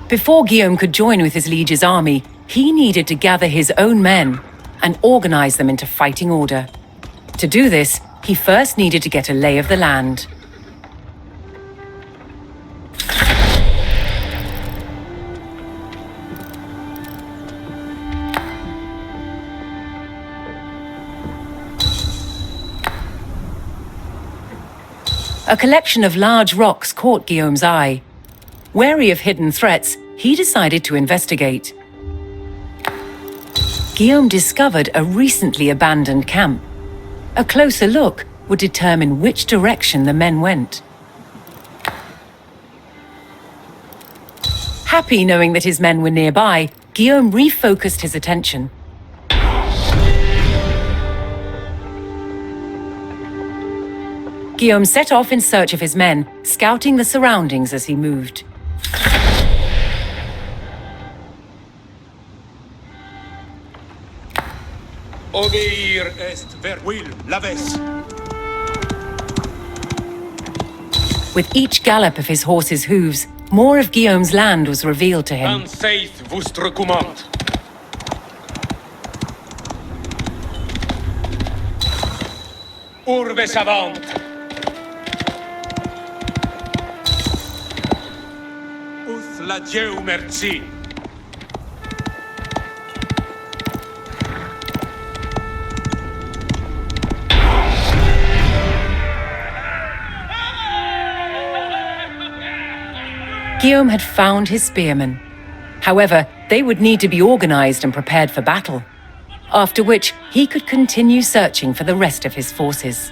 Before Guillaume could join with his liege's army, he needed to gather his own men and organize them into fighting order. To do this, he first needed to get a lay of the land. A collection of large rocks caught Guillaume's eye. Wary of hidden threats, he decided to investigate. Guillaume discovered a recently abandoned camp. A closer look would determine which direction the men went. Happy knowing that his men were nearby, Guillaume refocused his attention. Guillaume set off in search of his men, scouting the surroundings as he moved. Obéir est ver will laves. With each gallop of his horse's hooves, more of Guillaume's land was revealed to him. Saith vostre commande. Urbe savant. Uth la Dieu merci. Guillaume had found his spearmen. However, they would need to be organized and prepared for battle, after which he could continue searching for the rest of his forces.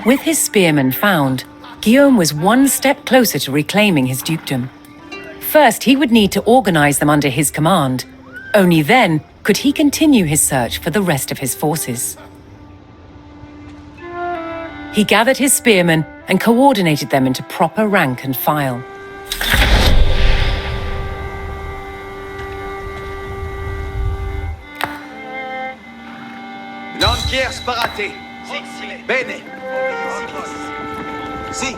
With his spearmen found, Guillaume was one step closer to reclaiming his dukedom. First, he would need to organize them under his command. Only then could he continue his search for the rest of his forces. He gathered his spearmen and coordinated them into proper rank and file. Lancière sparate. Bene. Si.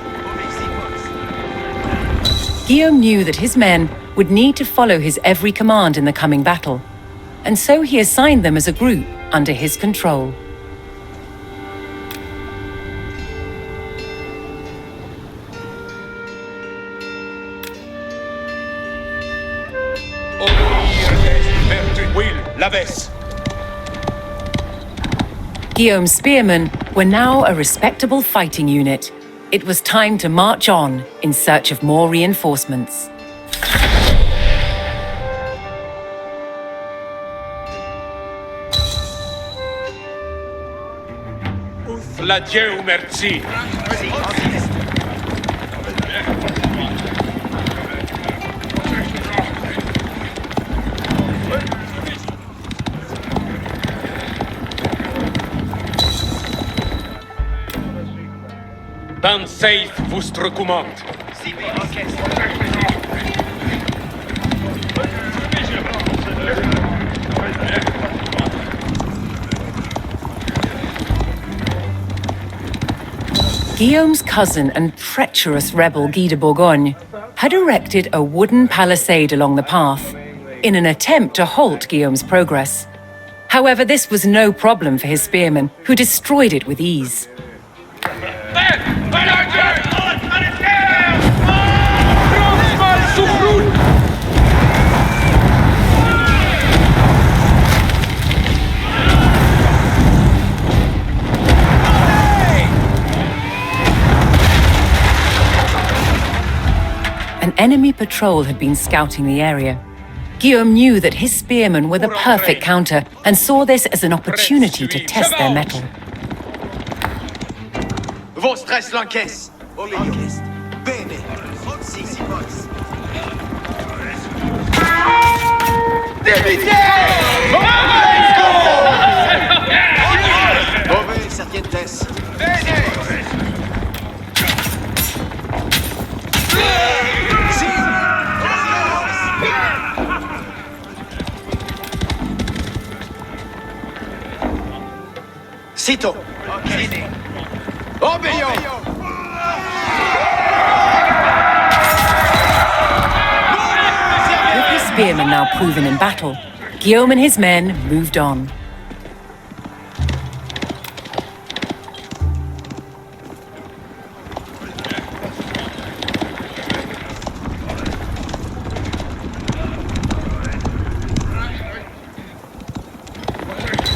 Guillaume knew that his men would need to follow his every command in the coming battle, and so he assigned them as a group under his control. Guillaume's spearmen were now a respectable fighting unit. It was time to march on in search of more reinforcements. La Dieu merci. Saith vostre commande. Guillaume's cousin and treacherous rebel Guy de Bourgogne had erected a wooden palisade along the path in an attempt to halt Guillaume's progress. However, this was no problem for his spearmen, who destroyed it with ease. enemy patrol had been scouting the area. Guillaume knew that his spearmen were the perfect counter and saw this as an opportunity to test their mettle. Vos tres lanques. Conquest. Bene. Mauvais, serpientes. Cito. Obéissons. With his spearmen now proven in battle, Guillaume and his men moved on.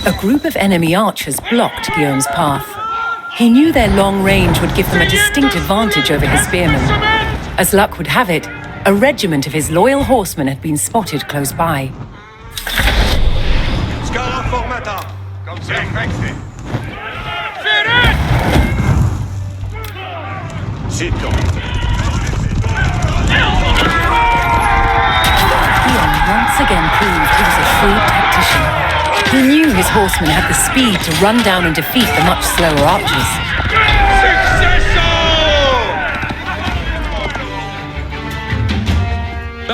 A group of enemy archers blocked Guillaume's path. He knew their long range would give them a distinct advantage over his spearmen. As luck would have it, a regiment of his loyal horsemen had been spotted close by. Guillaume once again proved he was a shrewd tactician. He knew his horsemen had the speed to run down and defeat the much slower archers.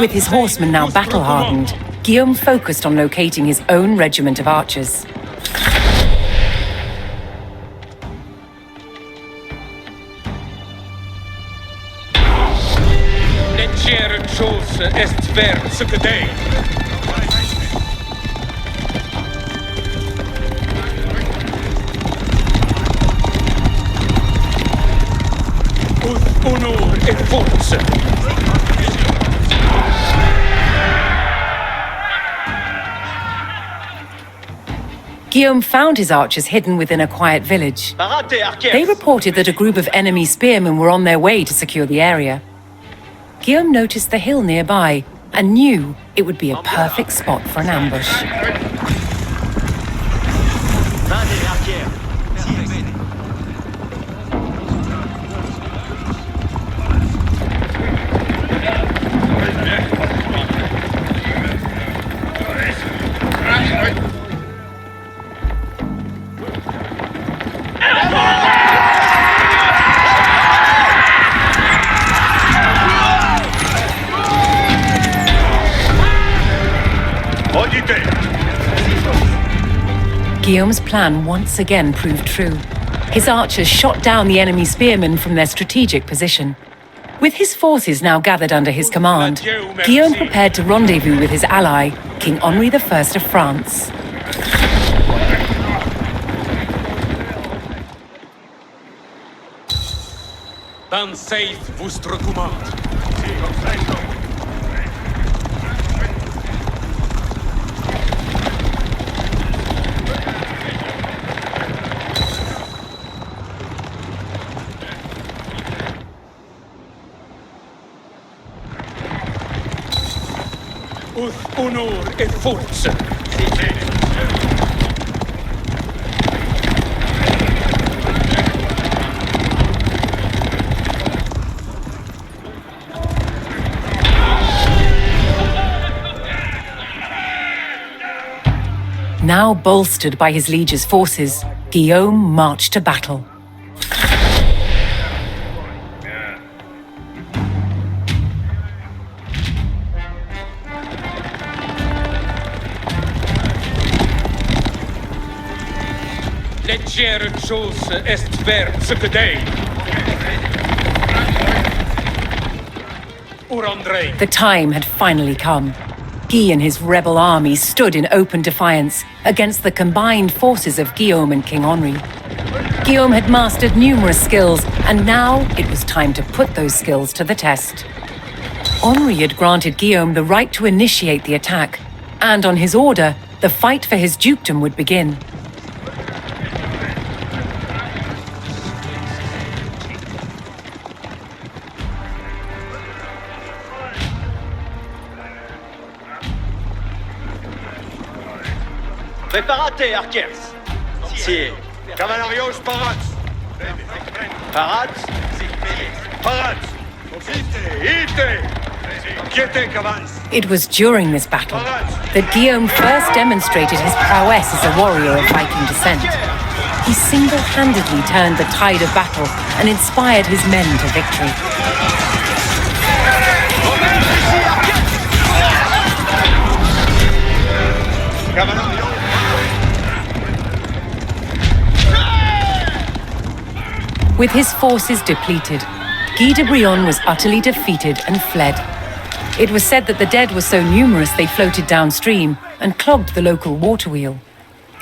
With his horsemen now battle-hardened, Guillaume focused on locating his own regiment of archers. Leggere chose est vers ce que dei. Honor et force. Guillaume found his archers hidden within a quiet village. They reported that a group of enemy spearmen were on their way to secure the area. Guillaume noticed the hill nearby and knew it would be a perfect spot for an ambush. Guillaume's plan once again proved true. His archers shot down the enemy spearmen from their strategic position. With his forces now gathered under his command, Guillaume prepared to rendezvous with his ally, King Henri I of France. Ban saith vostre command. Honor et force. Now bolstered by his liege's forces, Guillaume marched to battle. Leggere chose est vers ce que dei. The time had finally come. Guy and his rebel army stood in open defiance against the combined forces of Guillaume and King Henri. Guillaume had mastered numerous skills, and now it was time to put those skills to the test. Henri had granted Guillaume the right to initiate the attack, and on his order, the fight for his dukedom would begin. Preparate, archers. Sì. Cavallarios parats. Parats. Parats. Ite. Quiete, cavals. It was during this battle that Guillaume first demonstrated his prowess as a warrior of Viking descent. He single-handedly turned the tide of battle and inspired his men to victory. With his forces depleted, Guy de Brion was utterly defeated and fled. It was said that the dead were so numerous they floated downstream and clogged the local water wheel.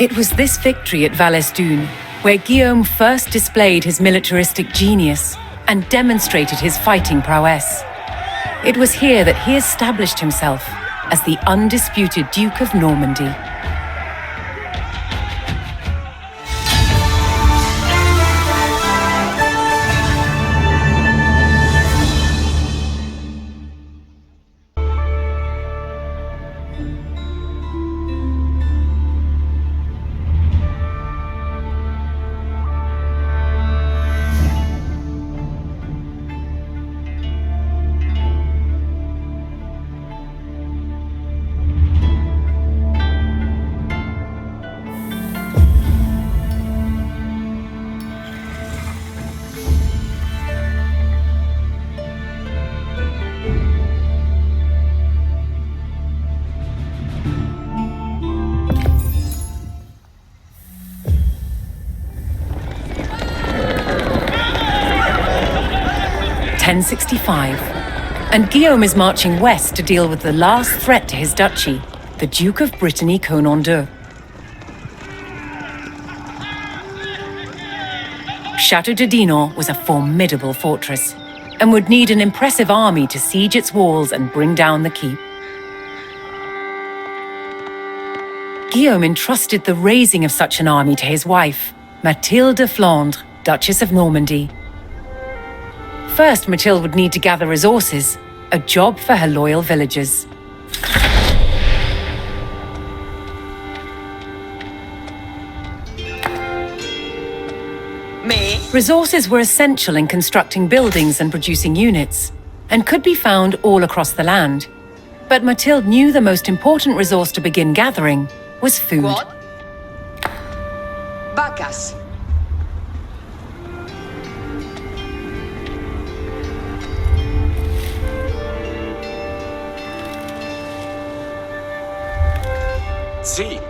It was this victory at Valesdune where Guillaume first displayed his militaristic genius and demonstrated his fighting prowess. It was here that he established himself as the undisputed Duke of Normandy. (1065), and Guillaume is marching west to deal with the last threat to his duchy, the Duke of Brittany Conan II. Château de Dinan was a formidable fortress and would need an impressive army to siege its walls and bring down the keep. Guillaume entrusted the raising of such an army to his wife, Mathilde de Flandre, Duchess of Normandy. First, Mathilde would need to gather resources, a job for her loyal villagers. Resources were essential in constructing buildings and producing units, and could be found all across the land. But Mathilde knew the most important resource to begin gathering was food. What? Bacchus. Si.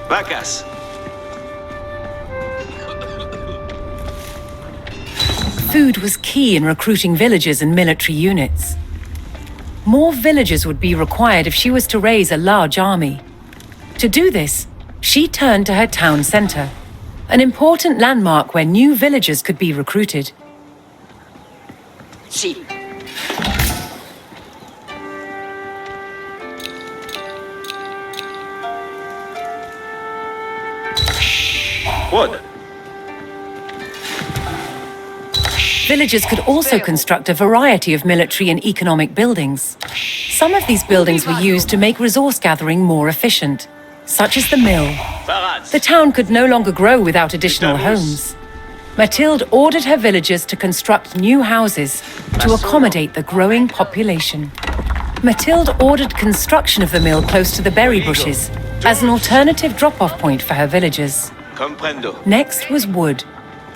Bacchus. Food was key in recruiting villagers and military units. More villagers would be required if she was to raise a large army. To do this, she turned to her town centre, an important landmark where new villagers could be recruited. Si. Wood. Villagers could also construct a variety of military and economic buildings. Some of these buildings were used to make resource gathering more efficient, such as the mill. Parats. The town could no longer grow without additional homes. Mathilde ordered her villagers to construct new houses to accommodate the growing population. Mathilde ordered construction of the mill close to the berry bushes as an alternative drop-off point for her villagers. Comprendo. Next was wood,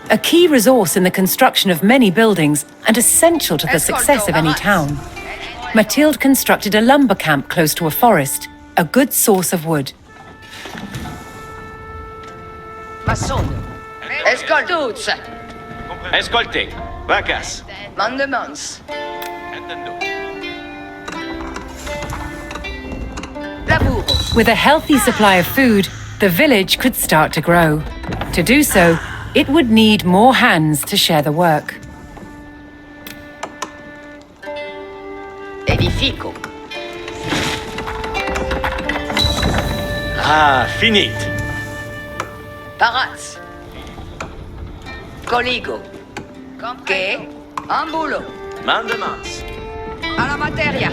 a key resource in the construction of many buildings and essential to the success of any town. Mathilde constructed a lumber camp close to a forest, a good source of wood. Maçon. Escoltuts. Escolte. Bacchus. Mandemans. Entendo. Labour. With a healthy supply of food, the village could start to grow. To do so, it would need more hands to share the work. Edifico. Ah, finit. Parats. Coligo. Che? Ambulo. Mandemans. Alla materia.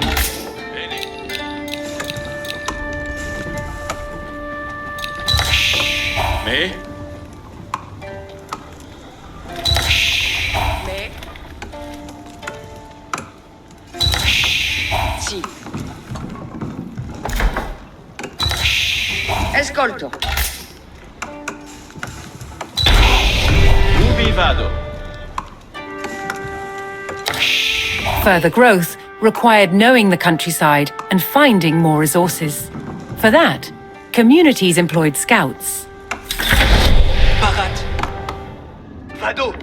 Mais Mais. Si. Ascolto. ubi vado? Further growth required knowing the countryside and finding more resources. For that, communities employed scouts. Barat. Vado.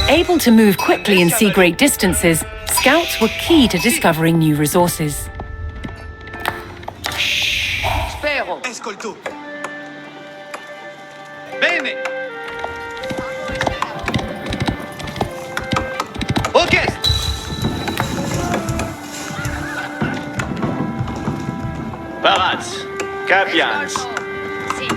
Able to move quickly and see great distances, scouts were key to discovering new resources. Spero. Ascolto. Bene. Conquest. Barats, Capians. Si.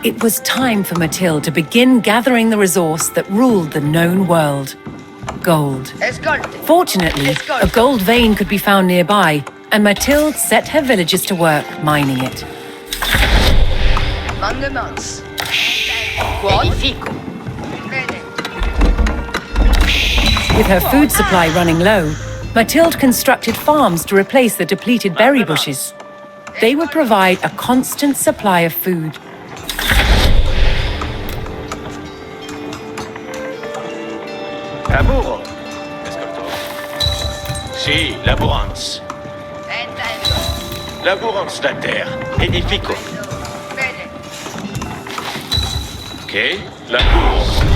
It was time for Mathilde to begin gathering the resource that ruled the known world: gold. Ascolti. Fortunately, a gold vein could be found nearby, and Mathilde set her villagers to work mining it. Mandements. Edifico. Bene. With her food supply running low, Mathilde constructed farms to replace the depleted berry bushes. They would provide a constant supply of food. Laboro. Ascolto. Sì, laborans. Intendo. Laborans la terre. Edifico. Bene. Ok, laboro.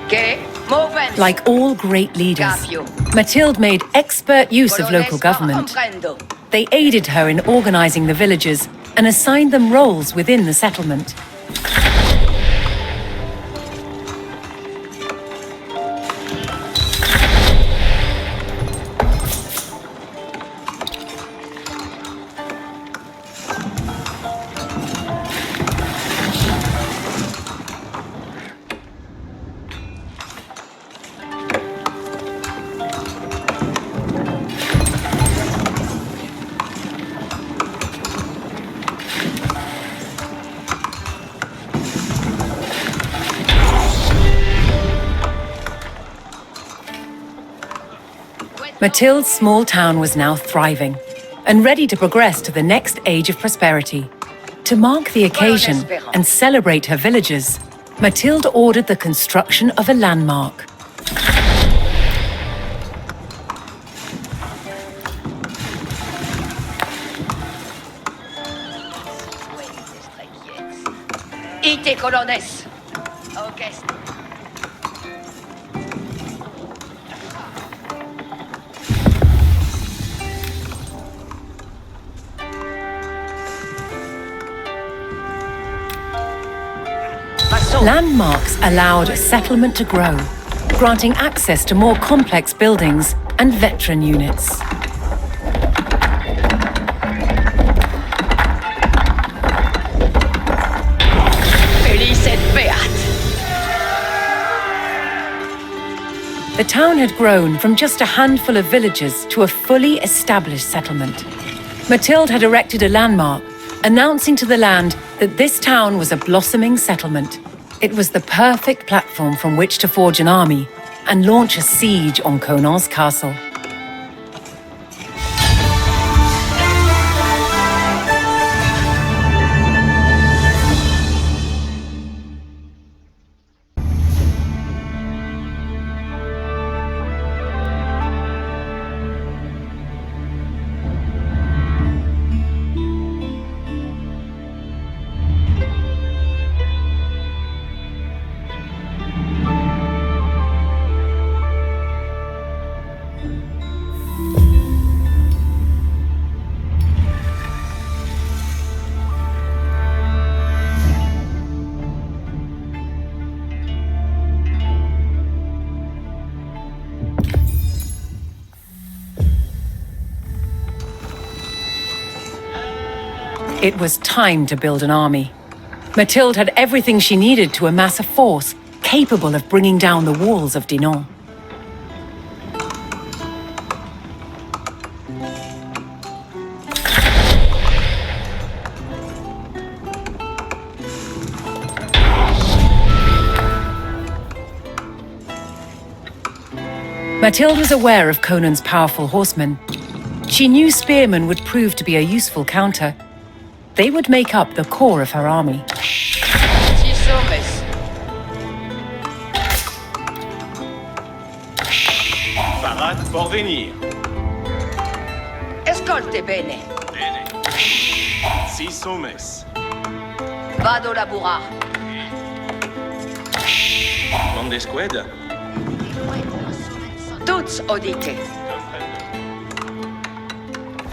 Che? Movens. Like all great leaders, Capio. Mathilde made expert use of local government. Comprendo. They aided her in organizing the villagers and assigned them roles within the settlement. Mathilde's small town was now thriving and ready to progress to the next age of prosperity. To mark the occasion and celebrate her villagers, Mathilde ordered the construction of a landmark. Ite colones. Conquest. Landmarks allowed a settlement to grow, granting access to more complex buildings and veteran units. Felice et beat. The town had grown from just a handful of villagers to a fully established settlement. Mathilde had erected a landmark, announcing to the land that this town was a blossoming settlement. It was the perfect platform from which to forge an army and launch a siege on Conan's castle. It was time to build an army. Mathilde had everything she needed to amass a force capable of bringing down the walls of Dinan. Mathilde was aware of Conan's powerful horsemen. She knew spearmen would prove to be a useful counter. They would make up the core of her army. 6 hommes. Parat por venir. Escolte bene. Bene. 6 hommes. Vado labura. Grande squad. Tuts odite.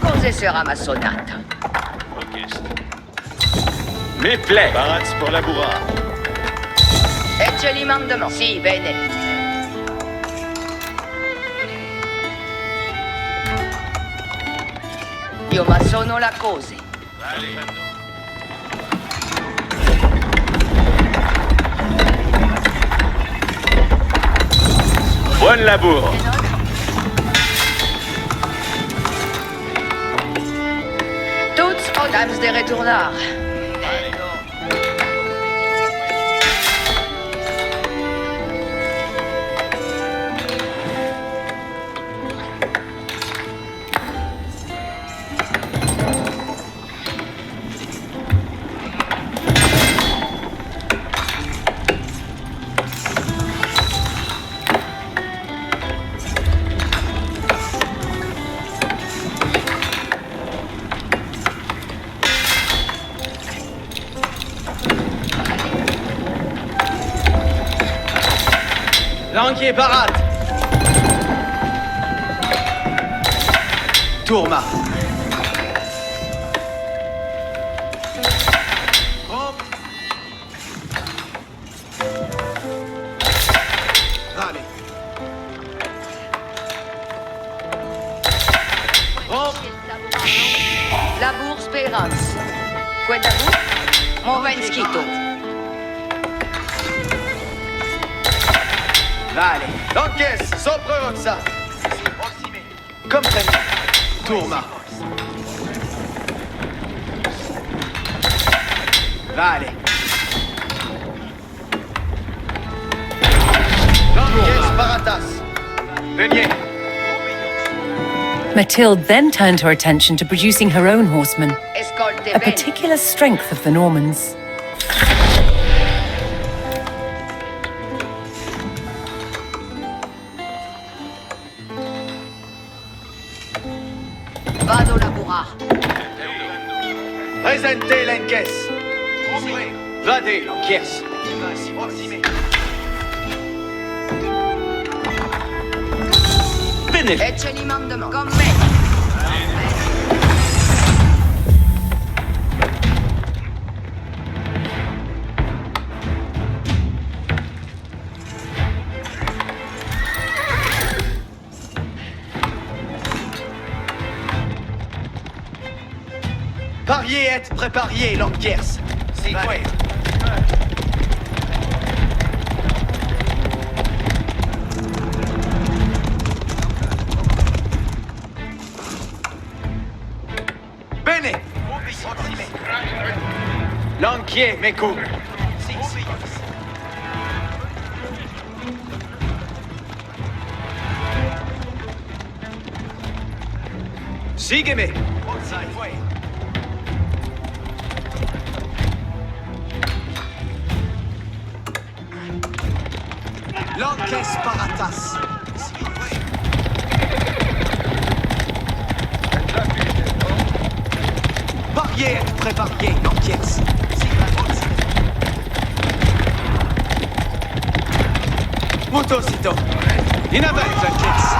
Cose sarà ma sonata. Conquest. Me plaît. Parat pour labura. Ecce li mandement. Sì, bene. Io ma sono la cose. Buon laburo. Tuts odams de retournar. Lanquier parade. Tourma. Hop. Allez. Hop. Labur speranz. Quella bu? Movenskito. Vale. Conquest, sopra Roxa. Comme prévu. Tourma. Vale. Conquest, Paratas. Veniez. Mathilde then turned her attention to producing her own horsemen, Escolte a bene. particular strength of the Normans. Vado labura. Presente l'encaisse. Vade l'encaisse. Bene. Ecce li mandement. Con me. Pariez et prépariez l'encaisse. C'est quoi? Bene. Lanquier, mes coups. Sígueme. L'encaisse Paratas. Pariez et prépariez l'encaisse. Motocito. In avance, l'encaisse.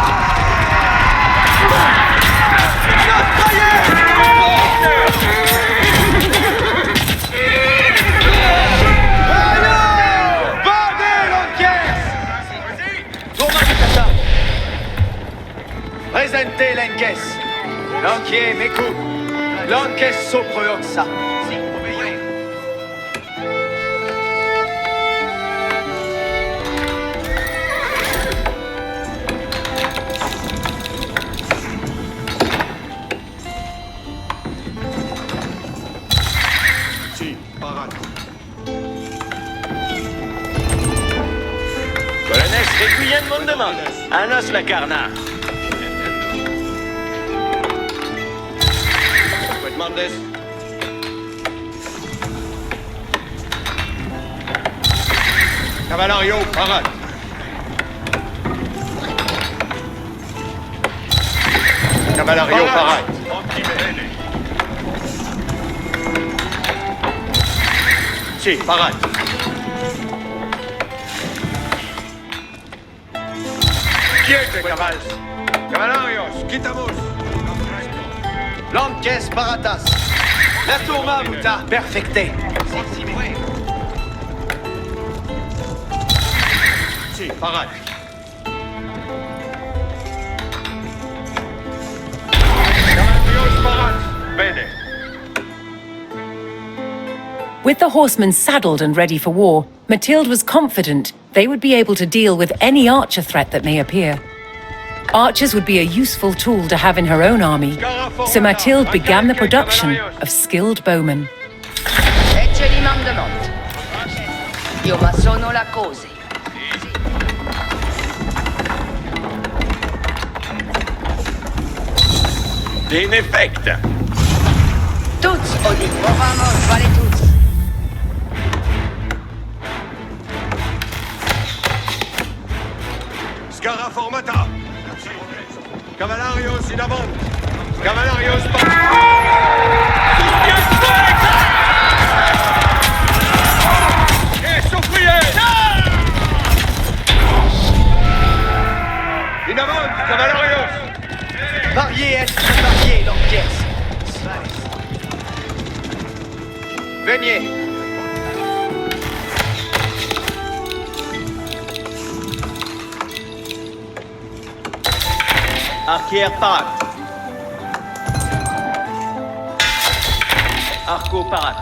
Presente l'encaisse. Lanquier, mes coups. L'encaisse. L'encaisse Provenza. Si, obéir. Si, parade. Colonel Requiem Mondement. Anos la carna. Mandes. Cavallerio, parade. Cavallerio, parade. Si, parade. Quiete, cavals. Cavallarios, quitamos. L'encaisse Baratas. La tourma muta. Perfecte. Si, parade. Cavallarios, parade. Bene. With the horsemen saddled and ready for war, Mathilde was confident they would be able to deal with any archer threat that may appear. Archers would be a useful tool to have in her own army, so Mathilde began the production of skilled bowmen. Ecce li mandamento. Io ma sono la cose. In effect. Tuts, Odin. Vamos, vale tuts. Scara formata. Cavallarios in avant. Cavallarios, parade. In avant, cavallarios. Variez, être varié, l'encaisse. Venez. Arquière parade. Arco parade.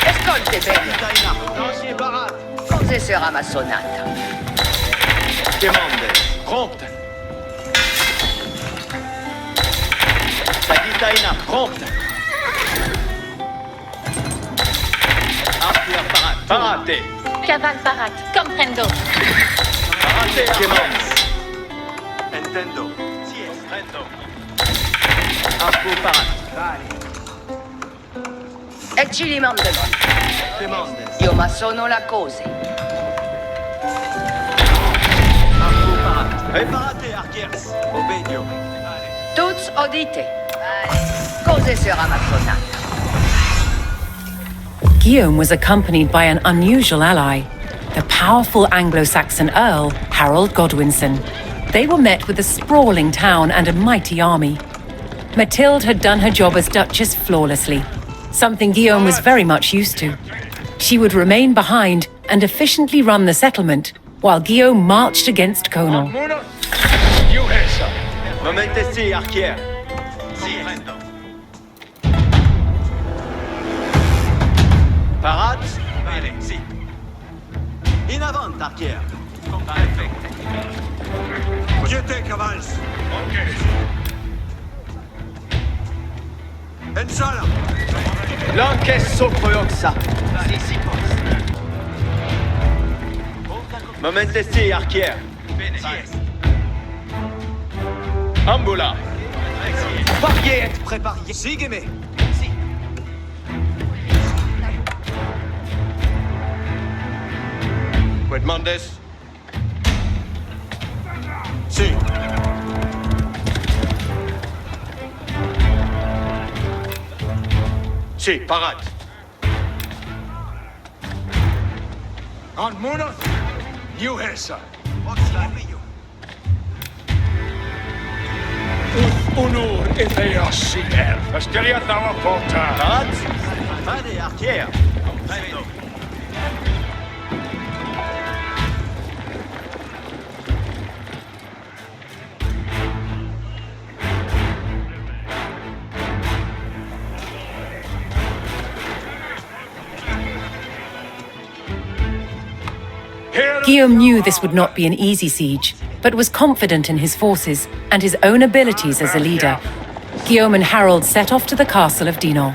Ascolte bene. Lancier Barat. Cose sarà ma sonata. Demande. Prompte. Sagitaina prompte. Arquière parade. Parate. Caval parat, comprendo. Parate. Demande. Entendo. Si prendo. Arco parade. Ecce li mandamento. Demande. Io ma sono la cose. Arco parade. Preparate, arquiers. Obedio. Tuts odite. Cose sarà ma sonata. Guillaume was accompanied by an unusual ally, the powerful Anglo-Saxon Earl, Harold Godwinson. They were met with a sprawling town and a mighty army. Mathilde had done her job as Duchess flawlessly, something Guillaume was very much used to. She would remain behind and efficiently run the settlement, while Guillaume marched against Conor. Momentesi, arquière. Si prendo. Parade. Bene, si. In avant, arquière. Perfect. Quiete, cavals. En sala. L'encaisse Provenza. Momentesi, arquière. Bene. Ambula. Variez, être préparé. Sigeme. Quid mandes. Si. Si, parade. On Munoz, you here, sir. Unor Etheosier. Asteria thou porta. Parade. Allez, arquière. Prendo. Guillaume knew this would not be an easy siege, but was confident in his forces and his own abilities as a leader. Guillaume and Harold set off to the castle of Dinan.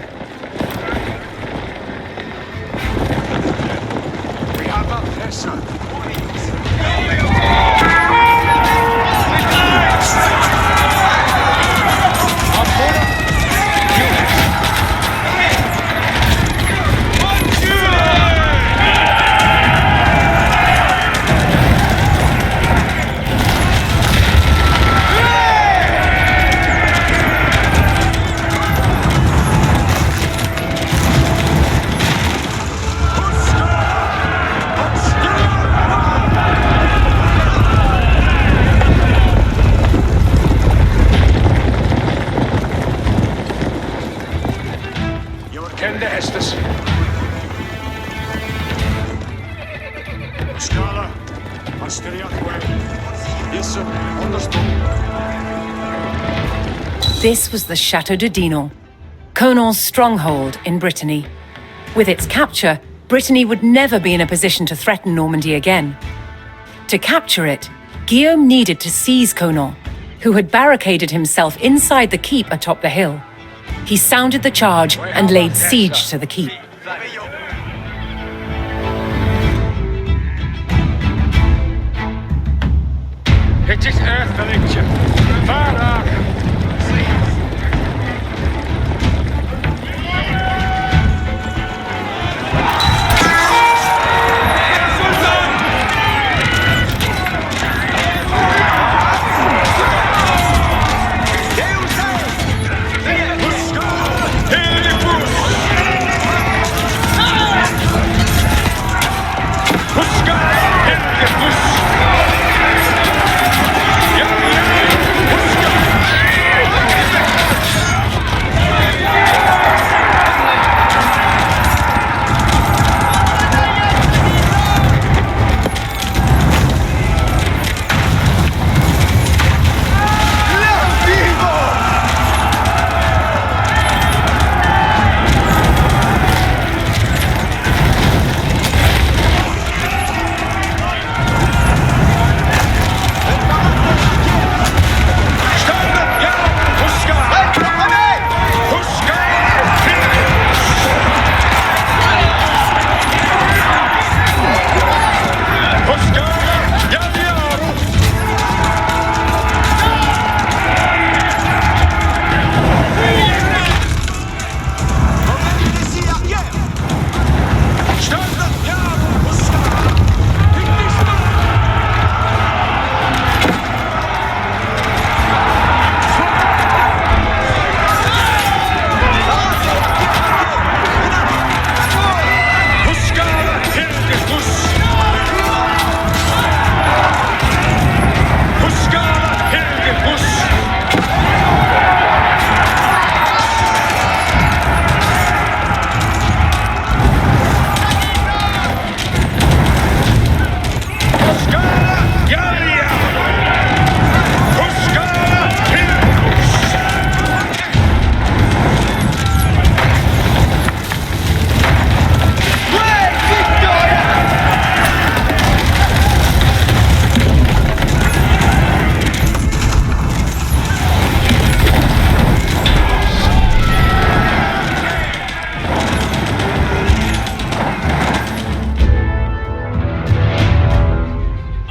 This was the Château de Dinan, Conan's stronghold in Brittany. With its capture, Brittany would never be in a position to threaten Normandy again. To capture it, Guillaume needed to seize Conan, who had barricaded himself inside the keep atop the hill. He sounded the charge and laid siege to the keep. Het is earthlinkje. Vaardag.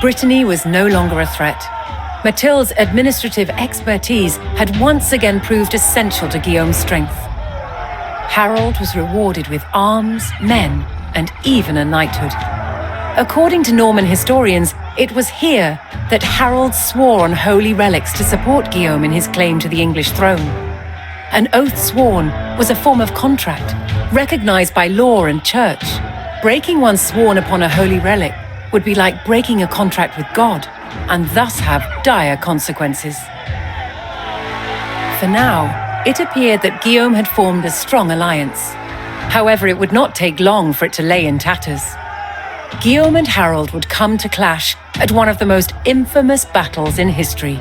Brittany was no longer a threat. Mathilde's administrative expertise had once again proved essential to Guillaume's strength. Harold was rewarded with arms, men, and even a knighthood. According to Norman historians, it was here that Harold swore on holy relics to support Guillaume in his claim to the English throne. An oath sworn was a form of contract, recognized by law and church. Breaking one sworn upon a holy relic would be like breaking a contract with God, and thus have dire consequences. For now, it appeared that Guillaume had formed a strong alliance. However, it would not take long for it to lay in tatters. Guillaume and Harold would come to clash at one of the most infamous battles in history.